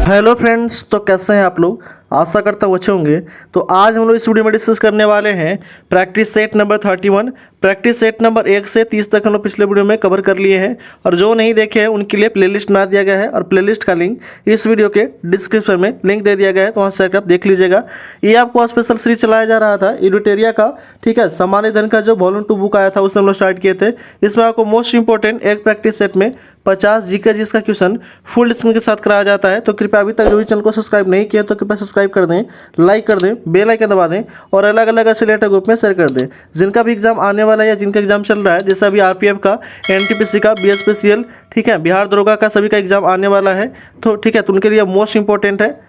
Hello friends, तो कैसे हैं आप लोग। आशा करता हूँ अच्छे होंगे। तो आज हम लोग इस वीडियो में डिस्कस करने वाले हैं practice set number 31। Practice set number 1 से 30 तक हम लोग पिछले वीडियो में कवर कर लिए हैं और जो नहीं देखे हैं उनके लिए प्लेलिस्ट बना दिया गया है और प्लेलिस्ट का लिंक इस वीडियो के डिस्क्रिप्शन में लिंक दे दिया गया है, तो वहाँ से आकर आप देख लीजिएगा। ये आपको स्पेशल सीरीज चलाया जा रहा था एडुटेरिया का, ठीक है। सामान्य धन का जो वॉल्यूम 2 बुक आया था उसमें हम लोग स्टार्ट किए थे। इसमें आपको मोस्ट इंपॉर्टेंट एक प्रैक्टिस सेट में 50 जीके जिसका क्वेश्चन फुल डिस्क्रिप्शन के साथ कराया जाता है। तो कृपया अभी तक जो भी चैनल को सब्सक्राइब नहीं किया तो कृपया सब्सक्राइब कर दें, लाइक कर दें, बेल आइकन दबा दें और अलग अलग ऐसे रिलेटेड ग्रुप में शेयर कर दें। जिनका भी एग्जाम आने वाला है या जिनका एग्जाम चल रहा है, जैसे अभी आरपीएफ का, एनटीपीसी का, बीएसपीसीएल, ठीक है, बिहार दरोगा का, सभी का एग्जाम आने वाला है, तो ठीक है, तो उनके लिए मोस्ट इंपॉर्टेंट है।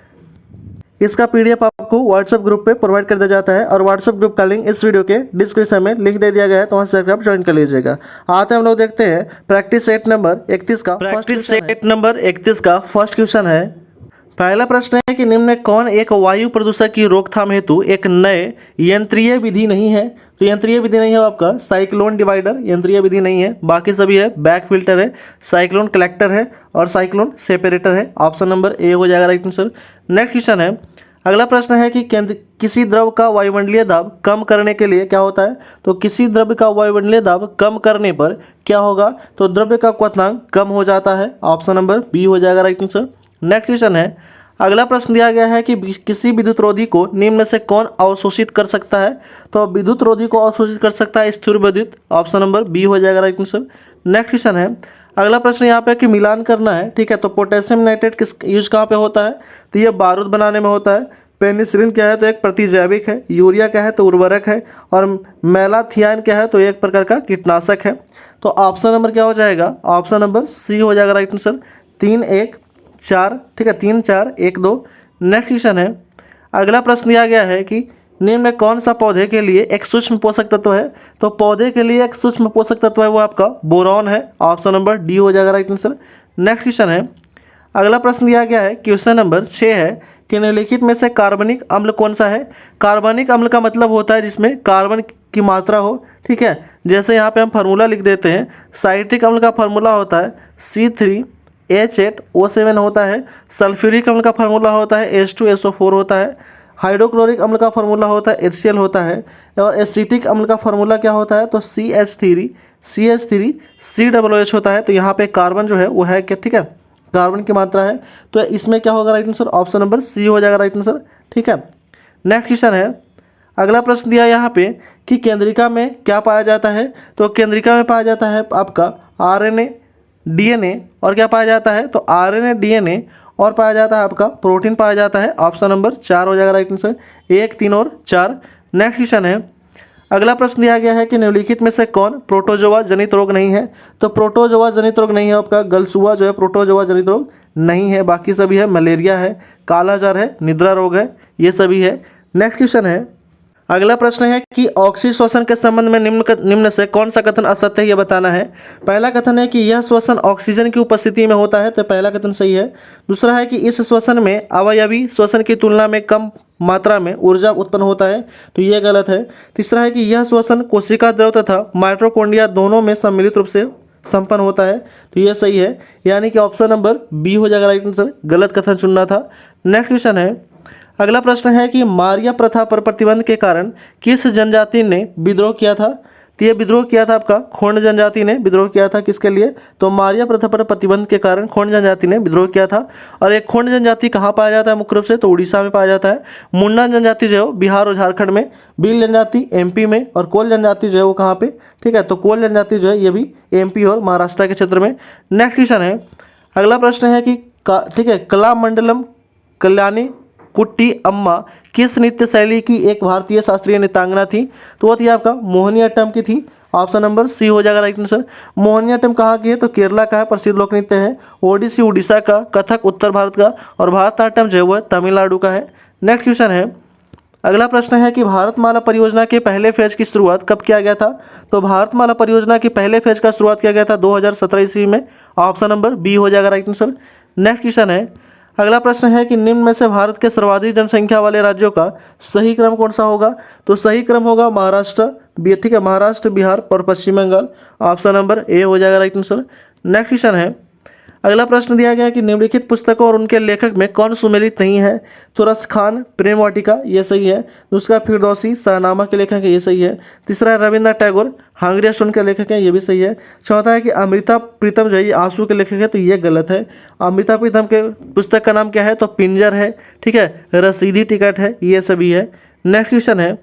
इसका पीडीएफ आपको व्हाट्सएप ग्रुप पे प्रोवाइड कर दिया जाता है और व्हाट्सएप ग्रुप का लिंक इस वीडियो के डिस्क्रिप्शन में लिंक दे दिया गया है, तो वहाँ से आप ज्वाइन कर लीजिएगा। आते हैं हम लोग देखते हैं प्रैक्टिस सेट नंबर 31 का। प्रैक्टिस सेट नंबर 31 का फर्स्ट क्वेश्चन है। पहला प्रश्न है कि निम्न में कौन एक वायु प्रदूषण की रोकथाम हेतु एक नए यंत्रीय विधि नहीं है। तो यंत्रीय विधि नहीं है आपका साइक्लोन डिवाइडर, यंत्रीय विधि नहीं है। बाकी सभी है बैक फिल्टर है, साइक्लोन कलेक्टर है और साइक्लोन सेपरेटर है। ऑप्शन नंबर ए हो जाएगा राइट आंसर। नेक्स्ट क्वेश्चन है। अगला प्रश्न है कि किसी द्रव का वायुमंडलीय दाब कम करने के लिए क्या होता है। तो किसी द्रव्य का वायुमंडलीय दाब कम करने पर क्या होगा। तो द्रव्य का क्वथनांक कम हो जाता है। ऑप्शन नंबर बी हो जाएगा राइट आंसर। नेक्स्ट क्वेश्चन है। अगला प्रश्न दिया गया है कि किसी विद्युत रोधी को निम्न में से कौन अवशोषित कर सकता है। तो विद्युत रोधी को अवशोषित कर सकता है स्थिर विद्युत। ऑप्शन नंबर बी हो जाएगा राइट आंसर। नेक्स्ट क्वेश्चन है। अगला प्रश्न यहाँ पे कि मिलान करना है, ठीक है। तो पोटेशियम नाइट्रेट किस यूज कहाँ पे होता है। तो ये बारूद बनाने में होता है। पेनिसिलिन क्या है तो एक प्रतिजैविक है। यूरिया क्या है तो उर्वरक है और मेलाथियान क्या है तो एक प्रकार का कीटनाशक है। तो ऑप्शन नंबर क्या हो जाएगा। ऑप्शन नंबर सी हो जाएगा राइट आंसर। 3, 1, 4, ठीक है, 3, 4, 1, 2। नेक्स्ट क्वेश्चन है। अगला प्रश्न दिया गया है कि निम्न में कौन सा पौधे के लिए एक सूक्ष्म पोषक तत्व है। तो पौधे के लिए एक सूक्ष्म पोषक तत्व है वो आपका बोरॉन है। ऑप्शन नंबर डी हो जाएगा राइट आंसर। नेक्स्ट क्वेश्चन है। अगला प्रश्न दिया गया है, क्वेश्चन नंबर 6 है कि निम्नलिखित में से कार्बनिक अम्ल कौन सा है। कार्बनिक अम्ल का मतलब होता है जिसमें कार्बन की मात्रा हो, ठीक है। जैसे यहाँ पे हम फार्मूला लिख देते हैं। साइट्रिक अम्ल का फार्मूला होता है C3H8O7 होता है। सल्फ्यूरिक अम्ल का फार्मूला होता है H2SO4 होता है। हाइड्रोक्लोरिक अम्ल का फार्मूला होता है HCl होता है और एसिटिक अम्ल का फार्मूला क्या होता है तो CH3CH3COOH होता है। तो यहाँ पे कार्बन जो है वो है क्या, ठीक है, कार्बन की मात्रा है। तो इसमें क्या होगा right answer. Option number C हो जाएगा राइट आंसर, ठीक है। नेक्स्ट क्वेश्चन है। अगला प्रश्न दिया यहाँ पे कि केंद्रिका में क्या पाया जाता है। तो केंद्रिका में पाया जाता है आपका RNA, DNA और क्या पाया जाता है तो RNA, DNA और पाया जाता है आपका प्रोटीन पाया जाता है। ऑप्शन नंबर 4 हो जाएगा राइट आंसर। 1, 3 और 4। नेक्स्ट क्वेश्चन है। अगला प्रश्न दिया गया है कि निम्नलिखित में से कौन प्रोटोजोआ जनित रोग नहीं है। तो प्रोटोजोआ जनित रोग नहीं है आपका गलसुआ जो है प्रोटोजोआ जनित रोग नहीं है। बाकी सभी है मलेरिया है, कालाजार है, निद्रा रोग है, ये सभी है। नेक्स्ट क्वेश्चन है। अगला प्रश्न है कि ऑक्सी श्वसन के संबंध में निम्न से कौन सा कथन असत्य है ये बताना है। पहला कथन है कि यह श्वसन ऑक्सीजन की उपस्थिति में होता है, तो पहला कथन सही है। दूसरा है कि इस श्वसन में अवयवी श्वसन की तुलना में कम मात्रा में ऊर्जा उत्पन्न होता है, तो यह गलत है। तीसरा है कि यह श्वसन कोशिका द्रव तथा माइटोकॉन्ड्रिया दोनों में सम्मिलित रूप से संपन्न होता है, तो यह सही है। यानी कि ऑप्शन नंबर बी हो जाएगा राइट आंसर। गलत कथन चुनना था। नेक्स्ट क्वेश्चन है। अगला प्रश्न है कि मारिया प्रथा पर प्रतिबंध के कारण किस जनजाति ने विद्रोह किया था। तो ये विद्रोह किया था आपका खोंड जनजाति ने विद्रोह किया था। किसके लिए तो मारिया प्रथा पर प्रतिबंध के कारण खोंड जनजाति ने विद्रोह किया था। और एक खोंड जनजाति कहाँ पाया जाता है मुख्य रूप से तो उड़ीसा में पाया जाता है। मुंडा जनजाति जो है बिहार और झारखंड में, भील जनजाति MP में और कोल जनजाति जो है वो कहाँ पे, ठीक है। तो कोल जनजाति जो है ये भी MP और महाराष्ट्र के क्षेत्र में। नेक्स्ट क्वेश्चन है। अगला प्रश्न है कि ठीक है, कलामंडलम कल्याणी कुट्टी अम्मा किस नृत्य शैली की एक भारतीय शास्त्रीय नृत्यांगना थी। तो वो थी आपका मोहिनीअट्टम की थी। ऑप्शन नंबर सी हो जाएगा राइट आंसर। मोहिनीअट्टम कहाँ की है तो केरला का है, प्रसिद्ध लोक नृत्य है। ओडिसी उड़ीसा का, कथक उत्तर भारत का और भारतनाट्यम जो है वो तमिलनाडु का है। नेक्स्ट क्वेश्चन है। अगला प्रश्न है कि भारतमाला परियोजना के पहले फेज की शुरुआत कब किया गया था। तो भारतमाला परियोजना के पहले फेज का शुरुआत किया गया था 2017 ईस्वी में। ऑप्शन नंबर बी हो जाएगा राइट आंसर। नेक्स्ट क्वेश्चन है। अगला प्रश्न है कि निम्न में से भारत के सर्वाधिक जनसंख्या वाले राज्यों का सही क्रम कौन सा होगा। तो सही क्रम होगा महाराष्ट्र, ठीक है, महाराष्ट्र, बिहार और पश्चिम बंगाल। ऑप्शन नंबर ए हो जाएगा राइट आंसर। नेक्स्ट क्वेश्चन है। अगला प्रश्न दिया गया है कि निम्नलिखित पुस्तकों और उनके लेखक में कौन सुमेलित नहीं है। तो रस खान प्रेम वाटिका, ये सही है। दूसरा फिरदौसी शाहनामा के लेखक है, ये सही है। तीसरा रविन्द्रनाथ टैगोर हंगरी स्टोन के लेखक हैं, ये भी सही है। चौथा है कि अमृता प्रीतम जो है ये आंसू के लेखक है, तो ये गलत है। अमृता प्रीतम के पुस्तक का नाम क्या है, तो पिंजर है, ठीक है। रसीदी टिकट है, ये सभी है। नेक्स्ट क्वेश्चन है,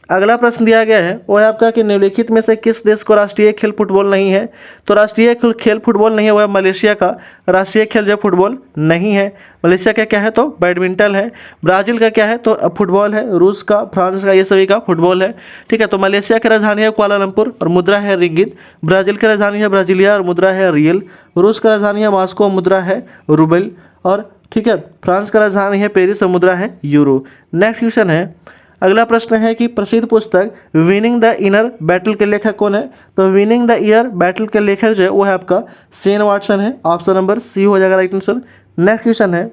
अगला प्रश्न दिया गया है वो है आपका कि निम्नलिखित में से किस देश को राष्ट्रीय खेल फुटबॉल नहीं है। तो राष्ट्रीय खेल फुटबॉल नहीं है, वह मलेशिया का राष्ट्रीय खेल जो फुटबॉल नहीं है। मलेशिया का क्या है, तो बैडमिंटन है। ब्राज़ील का क्या है, तो फुटबॉल है। रूस का, फ्रांस का, ये सभी का फुटबॉल है, ठीक है। तो मलेशिया की राजधानी है कुआलालंपुर और मुद्रा है रिंगित। ब्राज़ील की राजधानी है ब्राज़ीलिया और मुद्रा है रियल। रूस की राजधानी है मॉस्को, मुद्रा है रूबल, और ठीक है फ्रांस का राजधानी है पेरिस और मुद्रा है यूरो। नेक्स्ट क्वेश्चन है, अगला प्रश्न है कि प्रसिद्ध पुस्तक विनिंग द इनर बैटल के लेखक कौन है। तो विनिंग द ईयर बैटल के लेखक जो है वो है आपका शेन वाटसन है। ऑप्शन नंबर सी हो जाएगा राइट आंसर। नेक्स्ट क्वेश्चन है,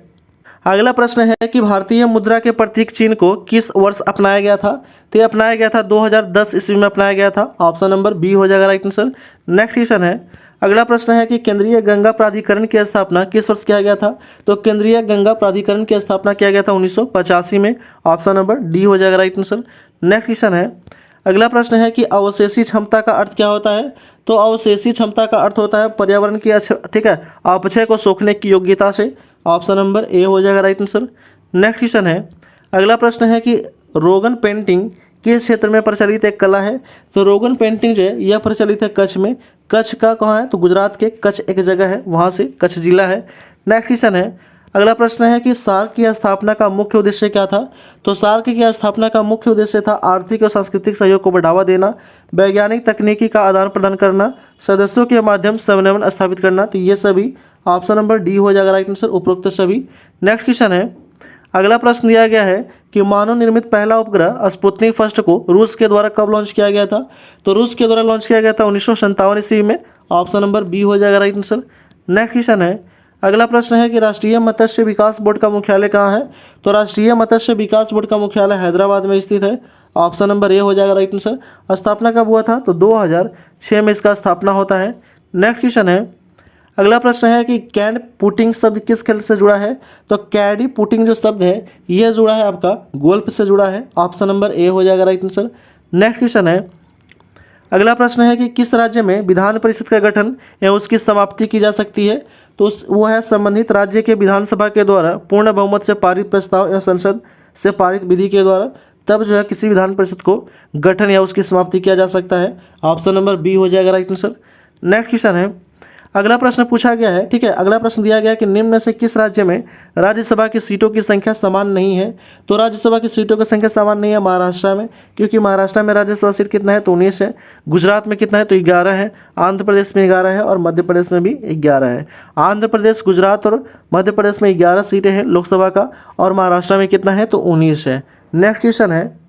अगला प्रश्न है कि भारतीय मुद्रा के प्रतीक चिन्ह को किस वर्ष अपनाया गया था। तो ये अपनाया गया था 2010 ईस्वी में अपनाया गया था। ऑप्शन नंबर बी हो जाएगा राइट आंसर। नेक्स्ट क्वेश्चन है, अगला प्रश्न है कि केंद्रीय गंगा प्राधिकरण की स्थापना किस वर्ष किया गया था। तो केंद्रीय गंगा प्राधिकरण की स्थापना किया गया था 1985 में। ऑप्शन नंबर डी हो जाएगा राइट आंसर। नेक्स्ट क्वेश्चन है, अगला प्रश्न है कि अवशेषी क्षमता का अर्थ क्या होता है। तो अवशेषी क्षमता का अर्थ होता है पर्यावरण की ठीक है अपक्षय को सोखने की योग्यता से। ऑप्शन नंबर ए हो जाएगा राइट आंसर। नेक्स्ट क्वेश्चन है, अगला प्रश्न है कि रोगन पेंटिंग किस क्षेत्र में प्रचलित एक कला है। तो रोगन पेंटिंग जो है यह प्रचलित है कच्छ में। कच्छ का कहाँ है, तो गुजरात के कच्छ एक जगह है, वहाँ से कच्छ जिला है। नेक्स्ट क्वेश्चन है, अगला प्रश्न है कि सार्क की स्थापना का मुख्य उद्देश्य क्या था। तो सार्क की स्थापना का मुख्य उद्देश्य था आर्थिक और सांस्कृतिक सहयोग को बढ़ावा देना, वैज्ञानिक तकनीकी का आदान प्रदान करना, सदस्यों के माध्यम समन्वय स्थापित करना। तो ये सभी ऑप्शन नंबर डी हो जाएगा राइट आंसर, उपरोक्त सभी। नेक्स्ट क्वेश्चन है, अगला प्रश्न दिया गया है कि मानव निर्मित पहला उपग्रह स्पुतनिक फर्स्ट को रूस के द्वारा कब लॉन्च किया गया था। तो रूस के द्वारा लॉन्च किया गया था 1957 ईस्वी में। ऑप्शन नंबर बी हो जाएगा राइट आंसर। नेक्स्ट क्वेश्चन है, अगला प्रश्न है कि राष्ट्रीय मत्स्य विकास बोर्ड का मुख्यालय कहाँ है। तो राष्ट्रीय मत्स्य विकास बोर्ड का मुख्यालय हैदराबाद में स्थित है। ऑप्शन नंबर ए हो जाएगा राइट आंसर। स्थापना कब हुआ था, तो 2006 में इसका स्थापना होता है। नेक्स्ट क्वेश्चन है, अगला प्रश्न है कि कैंड पुटिंग शब्द किस खेल से जुड़ा है। तो कैडी पुटिंग जो शब्द है यह जुड़ा है आपका गोल्फ से जुड़ा है। ऑप्शन नंबर ए हो जाएगा राइट आंसर। नेक्स्ट क्वेश्चन है, अगला प्रश्न है कि किस राज्य में विधान परिषद का गठन या उसकी समाप्ति की जा सकती है। तो वो है संबंधित राज्य के विधानसभा के द्वारा पूर्ण बहुमत से पारित प्रस्ताव या संसद से पारित विधि के द्वारा तब जो है किसी विधान परिषद को गठन या उसकी समाप्ति किया जा सकता है। ऑप्शन नंबर बी हो जाएगा राइट आंसर। नेक्स्ट क्वेश्चन है, अगला प्रश्न पूछा गया है, ठीक है। अगला प्रश्न दिया गया है कि निम्न में से किस राज्य में राज्यसभा की सीटों की संख्या समान नहीं है। तो राज्यसभा की सीटों की संख्या समान नहीं है महाराष्ट्र में, क्योंकि महाराष्ट्र में राज्यसभा सीट कितना है, तो 19 है। गुजरात में कितना है, तो 11 है। आंध्र प्रदेश में 11 है और मध्य प्रदेश में भी 11 है। आंध्र प्रदेश, गुजरात और मध्य प्रदेश में 11 सीटें हैं लोकसभा का, और महाराष्ट्र में कितना है, तो 19 है। नेक्स्ट क्वेश्चन है,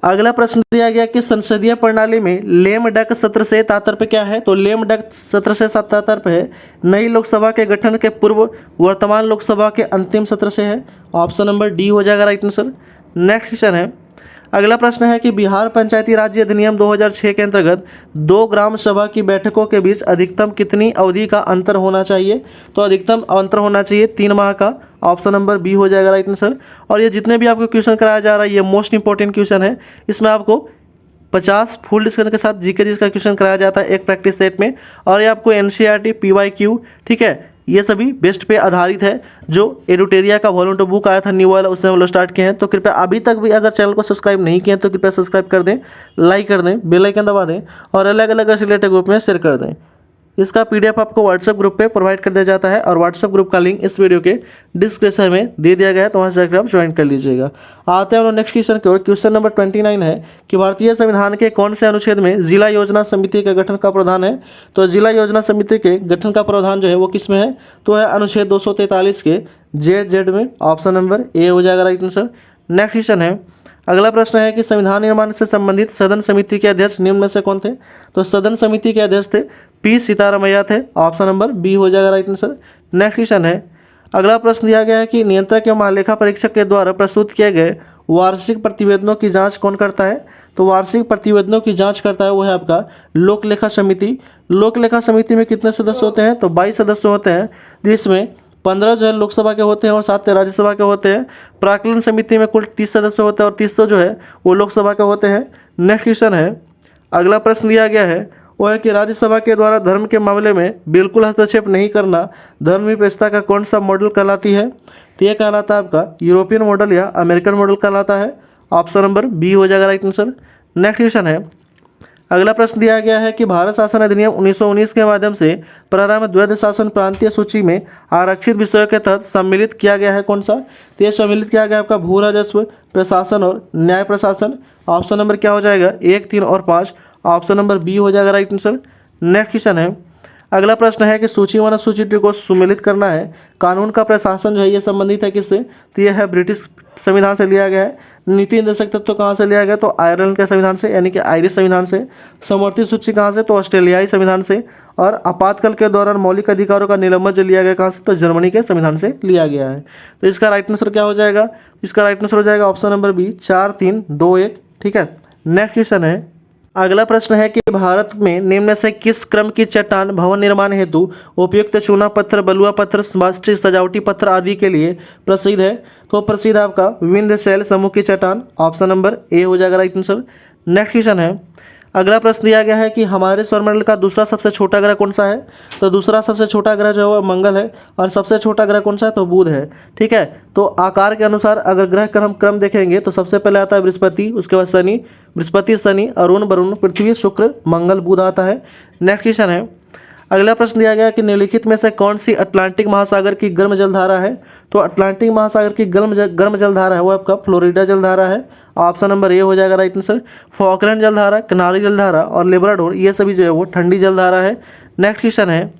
अगला प्रश्न दिया गया कि संसदीय प्रणाली में लेम डक सत्र से तात्पर्य क्या है। तो लेम डक सत्र से तात्पर्य है नई लोकसभा के गठन के पूर्व वर्तमान लोकसभा के अंतिम सत्र से है। ऑप्शन नंबर डी हो जाएगा राइट आंसर। नेक्स्ट क्वेश्चन है, अगला प्रश्न है कि बिहार पंचायती राज अधिनियम 2006 के अंतर्गत 2 ग्राम सभा की बैठकों के बीच अधिकतम कितनी अवधि का अंतर होना चाहिए। तो अधिकतम अंतर होना चाहिए 3 माह का। ऑप्शन नंबर बी हो जाएगा राइट आंसर। और ये जितने भी आपको क्वेश्चन कराया जा रहा है ये मोस्ट इंपॉर्टेंट क्वेश्चन है। इसमें आपको 50 फुल डिस्कशन के साथ जीके जिसका क्वेश्चन कराया जाता है एक प्रैक्टिस सेट में, और ये आपको एनसीईआरटी PYQ, ठीक है, ये सभी बेस्ट पे आधारित है। जो एडुटेरिया का वॉल्यूम 2 बुक आया था न्यू वाला, उससे हम लोग स्टार्ट किए हैं। तो कृपया अभी तक भी अगर चैनल को सब्सक्राइब नहीं किए हैं तो कृपया सब्सक्राइब कर दें, लाइक कर दें, बेल आइकन दबा दें और अलग अलग रिलेटेड ग्रुप में शेयर कर दें। इसका PDF आपको व्हाट्सएप ग्रुप पे प्रोवाइड कर दिया जाता है, और व्हाट्सएप ग्रुप का लिंक इस वीडियो के डिस्क्रिप्शन में दे दिया गया है, तो वहाँ से जाकर आप ज्वाइन कर लीजिएगा। आते हैं नेक्स्ट क्वेश्चन की ओर। क्वेश्चन नंबर 29 है कि भारतीय संविधान के कौन से अनुच्छेद में जिला योजना समिति के गठन का प्रावधान है। तो जिला योजना समिति के गठन का प्रावधान जो है वो किस में है, तो है अनुच्छेद 243 के जेड में। ऑप्शन नंबर ए हो जाएगा राइट आंसर। नेक्स्ट क्वेश्चन है, अगला प्रश्न है कि संविधान निर्माण से संबंधित सदन समिति के अध्यक्ष निम्न में से कौन थे। तो सदन समिति के अध्यक्ष थे P सीतारामैया थे। ऑप्शन नंबर बी हो जाएगा राइट आंसर। नेक्स्ट क्वेश्चन है, अगला प्रश्न दिया गया है कि नियंत्रक एवं महालेखा परीक्षक के द्वारा प्रस्तुत किए गए वार्षिक प्रतिवेदनों की जांच कौन करता है? तो वार्षिक प्रतिवेदनों की जांच करता है वो है आपका लोक लेखा समिति। लोक लेखा समिति में कितने सदस्य होते हैं? तो 22 सदस्य होते हैं, जिसमें 15 जो है लोकसभा के होते हैं और 7 राज्यसभा के होते हैं। प्राक्कलन समिति में कुल 30 सदस्य होते हैं और 30 जो है वो लोकसभा के होते हैं। नेक्स्ट क्वेश्चन है, अगला प्रश्न दिया गया है वो है कि राज्यसभा के द्वारा धर्म के मामले में बिल्कुल हस्तक्षेप नहीं करना धर्मनिरपेक्षता का कौन सा मॉडल कहलाती है? तो ये कहलाता है आपका यूरोपियन मॉडल या अमेरिकन मॉडल कहलाता है। ऑप्शन नंबर बी हो जाएगा राइट आंसर। नेक्स्ट क्वेश्चन है, अगला प्रश्न दिया गया है कि भारत शासन अधिनियम 1919 के माध्यम से प्रारंभ द्वैध शासन प्रांतीय सूची में आरक्षित विषयों के तहत सम्मिलित किया गया है कौन सा? तो ये सम्मिलित किया गया आपका भू राजस्व, प्रशासन और न्याय प्रशासन। ऑप्शन नंबर क्या हो जाएगा? 1, 3 और 5। ऑप्शन नंबर बी हो जाएगा राइट आंसर। नेक्स्ट क्वेश्चन है, अगला प्रश्न है कि सूची वन अनुसूचित को सुमेलित करना है। कानून का प्रशासन जो है ये संबंधित है किससे? तो यह है ब्रिटिश संविधान से लिया गया है। नीति निर्देशक तत्व कहाँ से लिया गया? तो आयरलैंड के संविधान से यानी कि आयरिश संविधान से। समवर्ती सूची कहाँ से? तो ऑस्ट्रेलियाई संविधान से। और आपातकाल के दौरान मौलिक अधिकारों का निलंबन जो लिया गया कहाँ से? तो जर्मनी के संविधान से लिया गया है। तो इसका राइट आंसर क्या हो जाएगा? इसका राइट आंसर हो जाएगा ऑप्शन नंबर बी 4, 3, 2, 1। ठीक है। नेक्स्ट क्वेश्चन है, अगला प्रश्न है कि भारत में निम्न से किस क्रम की चट्टान भवन निर्माण हेतु उपयुक्त चूना पत्थर, बलुआ पत्थर, वास्तविक सजावटी पत्थर आदि के लिए प्रसिद्ध है? तो प्रसिद्ध आपका विंध्य शैल समूह की चट्टान। ऑप्शन नंबर ए हो जाएगा राइट आंसर। नेक्स्ट क्वेश्चन है, अगला प्रश्न दिया गया है कि हमारे सौरमंडल का दूसरा सबसे छोटा ग्रह कौन सा है? तो दूसरा सबसे छोटा ग्रह जो है वो मंगल है और सबसे छोटा ग्रह कौन सा है? तो बुध है। ठीक है। तो आकार के अनुसार अगर ग्रह क्रम देखेंगे तो सबसे पहले आता है बृहस्पति, उसके बाद शनि, बृहस्पति, शनि, अरुण, वरुण, पृथ्वी, शुक्र, मंगल, बुध आता है। नेक्स्ट क्वेश्चन है, अगला प्रश्न दिया गया कि निम्नलिखित में से कौन सी अटलांटिक महासागर की गर्म जलधारा है? तो अटलांटिक महासागर की गर्म जलधारा है वो आपका फ्लोरिडा जलधारा है। ऑप्शन नंबर ए हो जाएगा राइट आंसर। फॉकलैंड जलधारा, कनारी जलधारा और लेब्राडोर ये सभी जो है वो ठंडी जलधारा है। नेक्स्ट क्वेश्चन है,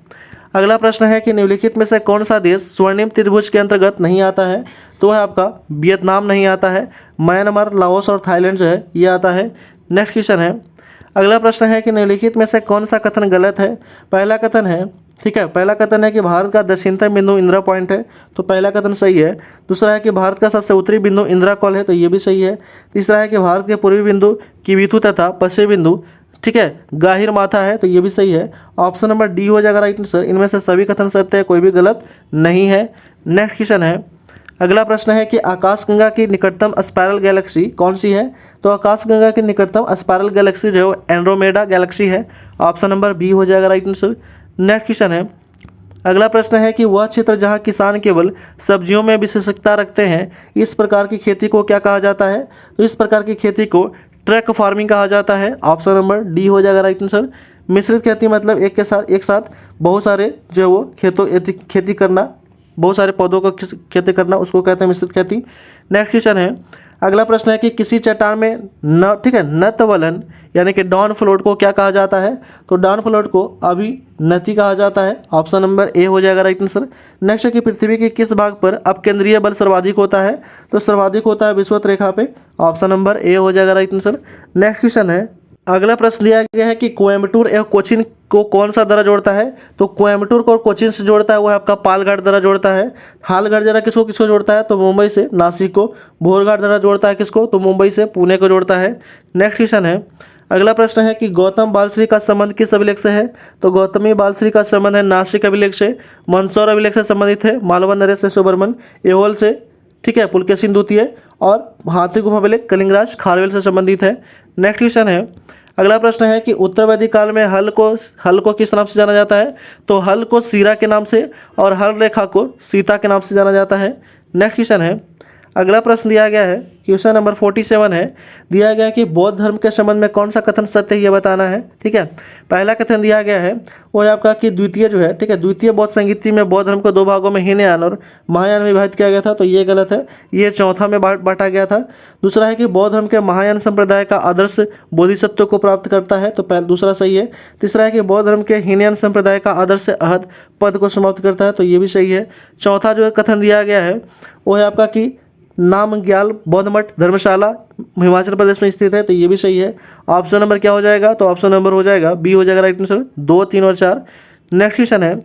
अगला प्रश्न है कि निम्नलिखित में से कौन सा देश स्वर्णिम त्रिभुज के अंतर्गत नहीं आता है? तो है आपका वियतनाम नहीं आता है, म्यांमार, लाओस और थाईलैंड जो है ये आता है। नेक्स्ट क्वेश्चन है, अगला प्रश्न है कि निम्नलिखित में से कौन सा कथन गलत है? पहला कथन है, ठीक है, पहला कथन है कि भारत का दक्षिणतम बिंदु इंदिरा पॉइंट है, तो पहला कथन सही है। दूसरा है कि भारत का सबसे उत्तरी बिंदु इंदिरा कॉल है, तो ये भी सही है। तीसरा है कि भारत के पूर्वी बिंदु किविथु तथा पश्चिमी बिंदु, ठीक है, गाहिर माथा है, तो ये भी सही है। ऑप्शन नंबर डी हो जाएगा राइट आंसर। इनमें से सभी कथन सत्य है, कोई भी गलत नहीं है। नेक्स्ट क्वेश्चन है, अगला प्रश्न है कि आकाशगंगा की निकटतम स्पाइरल गैलेक्सी कौन सी है? तो आकाशगंगा की निकटतम स्पाइरल गैलेक्सी जो है एंड्रोमेडा गैलेक्सी है। ऑप्शन नंबर बी हो जाएगा राइट आंसर। नेक्स्ट क्वेश्चन है, अगला प्रश्न है कि वह क्षेत्र जहां किसान केवल सब्जियों में विशेषज्ञता रखते हैं, इस प्रकार की खेती को क्या कहा जाता है? तो इस प्रकार की खेती को ट्रैक फार्मिंग कहा जाता है। ऑप्शन नंबर डी हो जाएगा राइट आंसर। मिश्रित खेती मतलब एक साथ बहुत सारे जो है वो खेती करना, बहुत सारे पौधों को खेती करना, उसको कहते हैं मिश्रित खेती। नेक्स्ट क्वेश्चन है, अगला प्रश्न है कि किसी चट्टान में नतवलन यानी कि डाउन फ्लोट को क्या कहा जाता है? तो डाउन फ्लोट को अभिनति कहा जाता है। ऑप्शन नंबर ए हो जाएगा राइट आंसर। नेक्स्ट है कि पृथ्वी के किस भाग पर अपकेंद्रीय बल सर्वाधिक होता है? तो सर्वाधिक होता है विषुवत रेखा पे। ऑप्शन नंबर ए हो जाएगा राइट आंसर। नेक्स्ट क्वेश्चन है, अगला प्रश्न दिया गया है कि कोयम्बटूर एवं कोचीन को कौन सा दर्रा जोड़ता है? तो कोयम्बटूर को कोचीन से जोड़ता है वो है आपका पालघाट दर्रा जोड़ता है। हालघाट दर्रा किसको जोड़ता है? तो मुंबई से नासिक को। भोरघाट दर्रा जोड़ता है किसको? तो मुंबई से पुणे को जोड़ता है। नेक्स्ट क्वेश्चन है, अगला प्रश्न है कि गौतम बालश्री का संबंध किस अभिलेख से है? तो गौतमी बालश्री का संबंध है नासिक अभिलेख से, मंदसौर अभिलेख से संबंधित है, मालवा नरेश से सुब्रमण्य, एहोल से, ठीक है, पुलकेशिन द्वितीय, और हाथी गुफा अभिलेख कलिंगराज खारवेल से संबंधित है। नेक्स्ट क्वेश्चन है, अगला प्रश्न है कि उत्तर वैदिक काल में हल को किस नाम से जाना जाता है? तो हल को सीरा के नाम से और हल रेखा को सीता के नाम से जाना जाता है। नेक्स्ट क्वेश्चन है, अगला प्रश्न दिया गया है, क्वेश्चन नंबर 47 है, दिया गया है कि बौद्ध धर्म के संबंध में कौन सा कथन सत्य है ये बताना है। ठीक है, पहला कथन दिया गया है वो है आपका कि द्वितीय जो है, ठीक है, द्वितीय बौद्ध संगीति में बौद्ध धर्म को दो भागों में हीनयान और महायान में विभाजित किया गया था, तो ये गलत है, ये चौथा में बांटा गया था। दूसरा है कि बौद्ध धर्म के महायान संप्रदाय का आदर्श बोधिसत्व को प्राप्त करता है, तो दूसरा सही है। तीसरा है कि बौद्ध धर्म के हीनयान संप्रदाय का आदर्श अहद पद को समाप्त करता है, तो ये भी सही है। चौथा जो कथन दिया गया है वो है आपका कि नामग्याल बौद्ध मठ धर्मशाला हिमाचल प्रदेश में स्थित है, तो ये भी सही है। ऑप्शन नंबर क्या हो जाएगा? तो ऑप्शन नंबर हो जाएगा बी हो जाएगा राइट आंसर, 2, 3 और 4। नेक्स्ट क्वेश्चन है,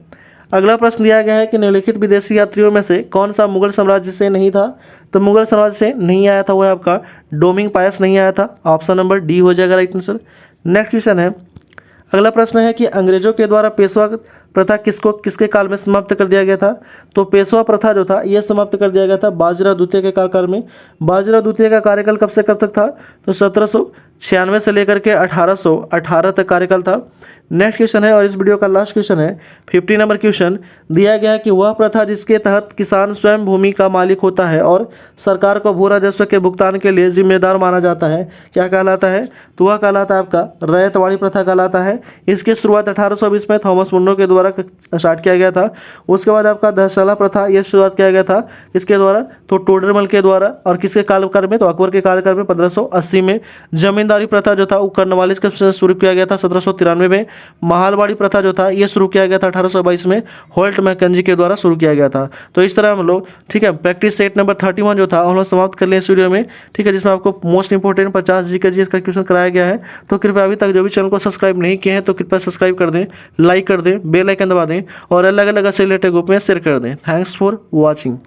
अगला प्रश्न दिया गया है कि निम्नलिखित विदेशी यात्रियों में से कौन सा मुगल साम्राज्य से नहीं था? तो मुगल साम्राज्य से नहीं आया था, वो है आपका डोमिंग पायस नहीं आया था। ऑप्शन नंबर डी हो जाएगा राइट आंसर। नेक्स्ट क्वेश्चन है, अगला प्रश्न है कि अंग्रेजों के द्वारा पेशवा प्रथा किसके काल में समाप्त कर दिया गया था। तो पेशवा प्रथा जो था यह समाप्त कर दिया गया था बाजीराव द्वितीय के कार्यकाल में। बाजीराव द्वितीय का कार्यकाल कब से कब तक था, तो 1796 से लेकर के 1818 तक कार्यकाल था। नेक्स्ट क्वेश्चन है और इस वीडियो का लास्ट क्वेश्चन है 50 नंबर क्वेश्चन दिया गया है कि वह प्रथा जिसके तहत किसान स्वयं भूमि का मालिक होता है और सरकार को भू राजस्व के भुगतान के लिए जिम्मेदार माना जाता है, क्या कहलाता है, तो वह कहलाता है आपका रैयतवाड़ी प्रथा कहलाता है। इसकी शुरुआत 1820 में थॉमस मुन्रो के द्वारा स्टार्ट किया गया था। उसके बाद आपका दहशाला प्रथा यह शुरुआत किया गया था इसके द्वारा, तो टोडरमल के द्वारा, और किसके कार्यकाल में, तो अकबर के कार्यकाल में 1580 में। जमींदारी प्रथा जो था वो कर्नवालिस के शुरू किया गया था 1793 में। महालवाड़ी प्रथा जो था ये शुरू किया गया था 1822 में, होल्ट मैकेंजी के द्वारा शुरू किया गया था। तो इस तरह हम लोग, ठीक है, प्रैक्टिस सेट नंबर 31 जो था हम लोग समाप्त कर लें इस वीडियो में, ठीक है, जिसमें आपको मोस्ट इंपॉर्टेंट 50 जी का क्वेश्चन कराया गया है। तो कृपया अभी तक जो भी चैनल को सब्सक्राइब नहीं किए हैं तो कृपया सब्सक्राइब कर दें, लाइक कर दें, बेल आइकन दबा दें और अलग अलग से रिलेटेड ग्रुप में शेयर कर दें। Thanks for watching.